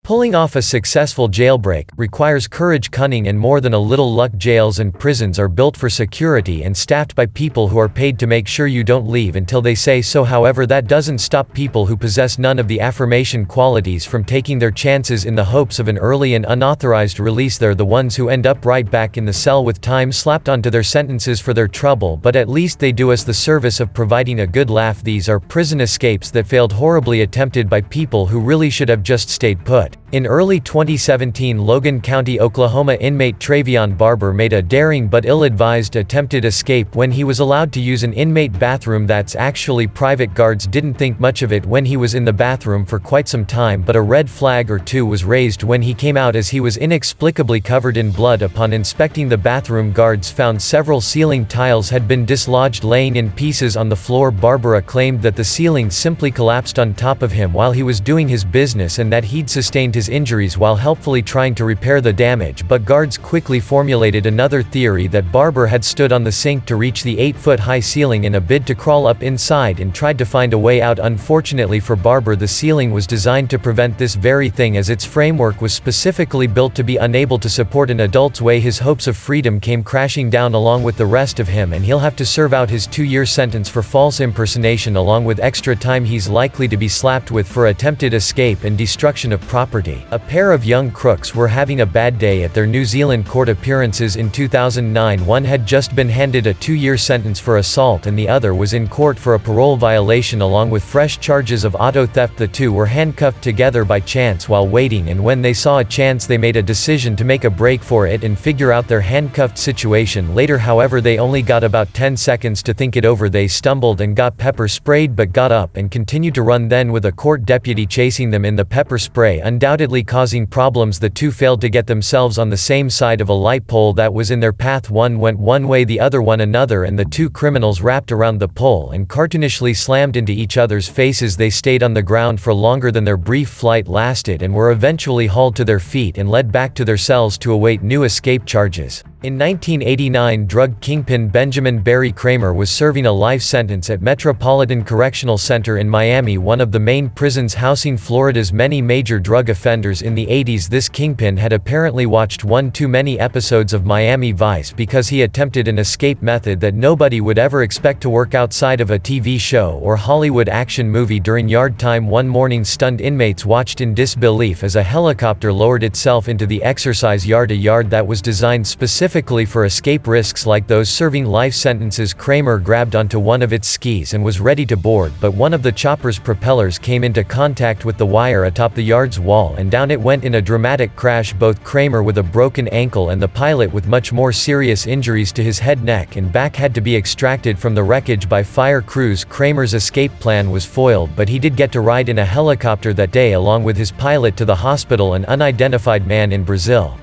Pulling off a successful jailbreak requires courage, cunning, and more than a little luck. Jails and prisons are built for security and staffed by people who are paid to make sure you don't leave until they say so. However, that doesn't stop people who possess none of the affirmation qualities from taking their chances in the hopes of an early and unauthorized release. They're the ones who end up right back in the cell with time slapped onto their sentences for their trouble, but at least they do us the service of providing a good laugh. These are prison escapes that failed horribly, attempted by people who really should have just stayed put. In early 2017, Logan County, Oklahoma inmate Trayvion Barber made a daring but ill-advised attempted escape when he was allowed to use an inmate bathroom that's actually private. Guards didn't think much of it when he was in the bathroom for quite some time, but a red flag or two was raised when he came out, as he was inexplicably covered in blood. Upon inspecting the bathroom, guards found several ceiling tiles had been dislodged, laying in pieces on the floor. Barber claimed that the ceiling simply collapsed on top of him while he was doing his business and that he'd sustained his injuries while helpfully trying to repair the damage, but guards quickly formulated another theory that Barber had stood on the sink to reach the 8-foot-high ceiling in a bid to crawl up inside and tried to find a way out. Unfortunately for Barber, the ceiling was designed to prevent this very thing, as its framework was specifically built to be unable to support an adult's weight. His hopes of freedom came crashing down along with the rest of him, and he'll have to serve out his 2-year sentence for false impersonation, along with extra time he's likely to be slapped with for attempted escape and destruction of property. A pair of young crooks were having a bad day at their New Zealand court appearances in 2009. One had just been handed a 2-year sentence for assault and the other was in court for a parole violation along with fresh charges of auto theft. The two were handcuffed together by chance while waiting, and when they saw a chance they made a decision to make a break for it and figure out their handcuffed situation later. However, they only got about 10 seconds to think it over. They stumbled and got pepper sprayed, but got up and continued to run, then with a court deputy chasing them in the pepper spray undoubtedly causing problems. The two failed to get themselves on the same side of a light pole that was in their path. One went one way, the other one another, and the two criminals wrapped around the pole and cartoonishly slammed into each other's faces. They stayed on the ground for longer than their brief flight lasted and were eventually hauled to their feet and led back to their cells to await new escape charges. In 1989, drug kingpin Benjamin Barry Kramer was serving a life sentence at Metropolitan Correctional Center in Miami, one of the main prisons housing Florida's many major drug offenders. In the 80s, this kingpin had apparently watched one too many episodes of Miami Vice because he attempted an escape method that nobody would ever expect to work outside of a TV show or Hollywood action movie. During yard time one morning, stunned inmates watched in disbelief as a helicopter lowered itself into the exercise yard, a yard that was designed specifically for escape risks like those serving life sentences. Kramer grabbed onto one of its skis and was ready to board, but one of the chopper's propellers came into contact with the wire atop the yard's wall, and down it went in a dramatic crash. Both Kramer with a broken ankle and the pilot with much more serious injuries to his head, neck, and back had to be extracted from the wreckage by fire crews. Kramer's escape plan was foiled, but he did get to ride in a helicopter that day along with his pilot to the hospital, an unidentified man in Brazil.